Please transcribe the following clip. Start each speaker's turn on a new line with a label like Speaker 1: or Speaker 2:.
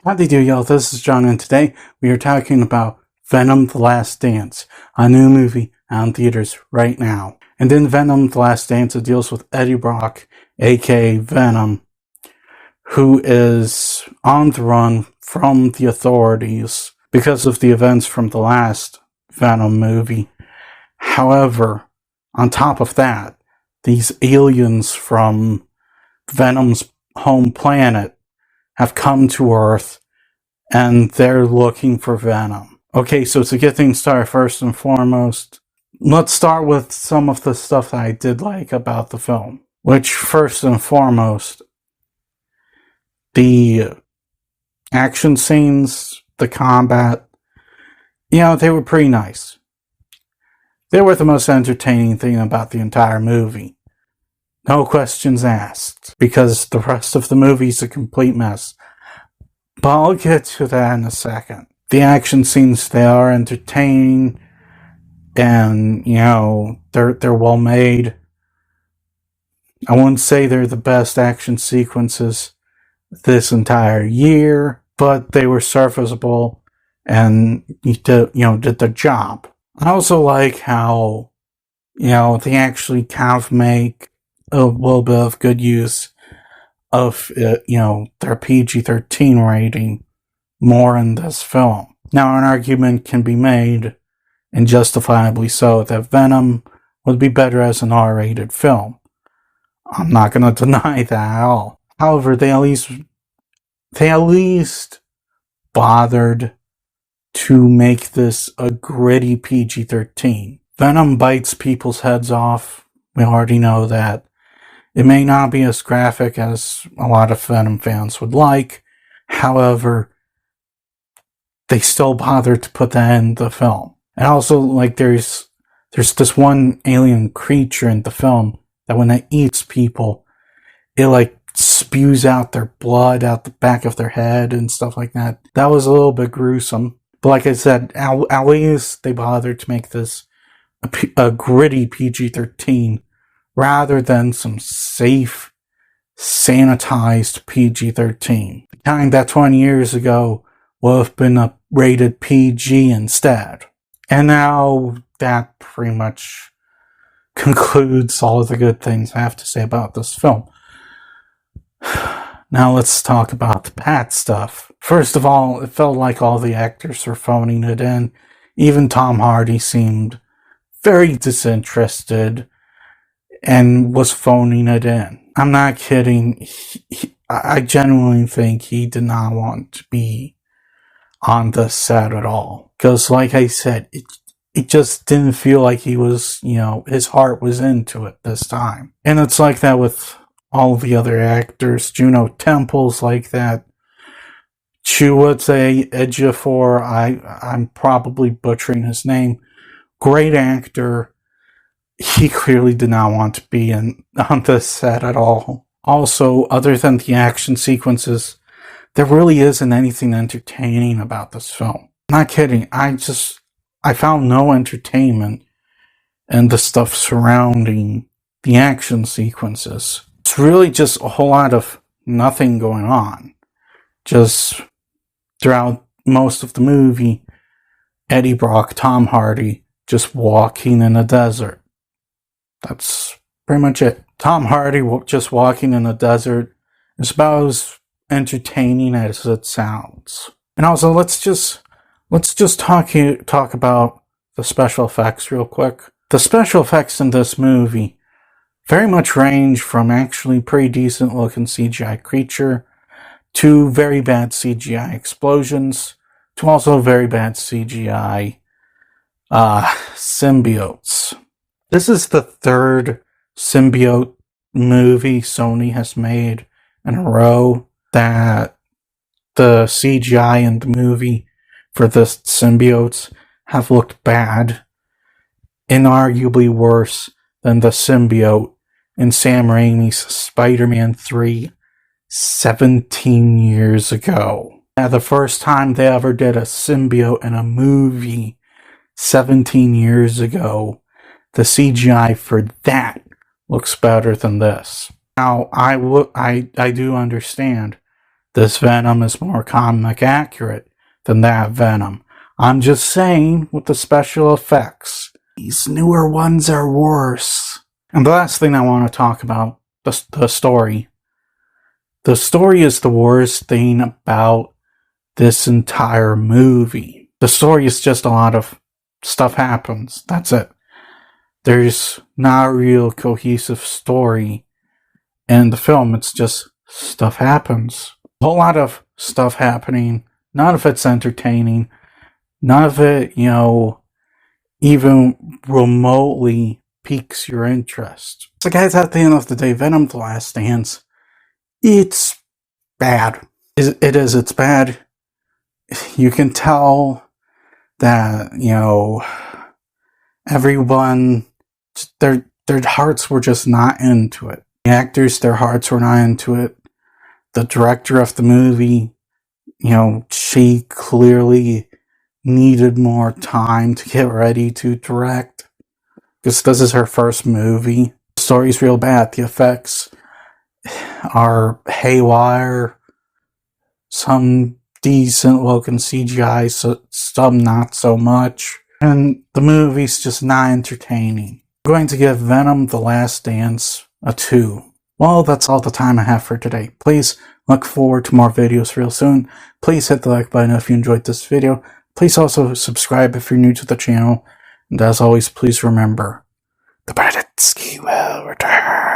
Speaker 1: Howdy do, y'all. This is John, and today we are talking about Venom: The Last Dance, a new movie out in theaters right now. And in Venom: The Last Dance, it deals with Eddie Brock, aka Venom, who is on the run from the authorities because of the events from the last Venom movie. However, on top of that, these aliens from Venom's home planet have come to Earth, and they're looking for Venom. Okay, so to get things started, first and foremost, let's start with some of the stuff that I did like about the film. Which, first and foremost, the action scenes, the combat, they were pretty nice. They were the most entertaining thing about the entire movie. No questions asked, because the rest of the movie's a complete mess. But I'll get to that in a second. The action scenes, they are entertaining, and, they're well made. I wouldn't say they're the best action sequences this entire year, but they were serviceable, and did the job. I also like how, they actually kind of make a little bit of good use of, their PG-13 rating more in this film. Now, an argument can be made, and justifiably so, that Venom would be better as an R-rated film. I'm not going to deny that at all. However, they at least bothered to make this a gritty PG-13. Venom bites people's heads off. We already know that. It may not be as graphic as a lot of Venom fans would like. However, they still bothered to put that in the film. And also, there's this one alien creature in the film that when it eats people, it spews out their blood out the back of their head and stuff like that. That was a little bit gruesome. But like I said, at least they bothered to make this a gritty PG-13 rather than some safe, sanitized PG-13. The kind that 20 years ago would have been rated PG instead. And now that pretty much concludes all of the good things I have to say about this film. Now let's talk about the bad stuff. First of all, it felt like all the actors were phoning it in. Even Tom Hardy seemed very disinterested and was phoning it in. I'm not kidding. I genuinely think he did not want to be on the set at all. Because like I said, it just didn't feel like he was, his heart was into it this time. And it's like that with all the other actors. Juno Temple's like that. Chiwetel Ejiofor, I'm probably butchering his name. Great actor. He clearly did not want to be on this set at all. Also, other than the action sequences, there really isn't anything entertaining about this film. Not kidding. I found no entertainment in the stuff surrounding the action sequences. It's really just a whole lot of nothing going on. Just throughout most of the movie, Eddie Brock, Tom Hardy, just walking in a desert. That's pretty much it. Tom Hardy just walking in a desert is about as entertaining as it sounds. And also, let's just talk about the special effects real quick. The special effects in this movie very much range from actually pretty decent looking CGI creature to very bad CGI explosions to also very bad CGI symbiotes. This is the third symbiote movie Sony has made in a row that the CGI in the movie for the symbiotes have looked bad, inarguably worse than the symbiote in Sam Raimi's Spider-Man 3 17 years ago. Now, the first time they ever did a symbiote in a movie 17 years ago, the CGI for that looks better than this. Now, I do understand This Venom is more comic accurate than that Venom. I'm just saying, with the special effects, these newer ones are worse. And the last thing I want to talk about, the story. The story is the worst thing about this entire movie. The story is just a lot of stuff happens. That's it. There's not a real cohesive story in the film. It's just stuff happens. A whole lot of stuff happening. None of it's entertaining. None of it, even remotely piques your interest. So guys, at the end of the day, Venom: The Last Dance, it's bad. It's bad. You can tell that, everyone, their hearts were just not into it. The actors, their hearts were not into it. The director of the movie, she clearly needed more time to get ready to direct, because this is her first movie. The story's real bad. The effects are haywire. Some decent looking CGI, some not so much. And the movie's just not entertaining. I'm going to give Venom: The Last Dance a 2. Well, that's all the time I have for today. Please look forward to more videos real soon. Please hit the like button if you enjoyed this video. Please also subscribe if you're new to the channel. And as always, please remember, the Braditsky will return.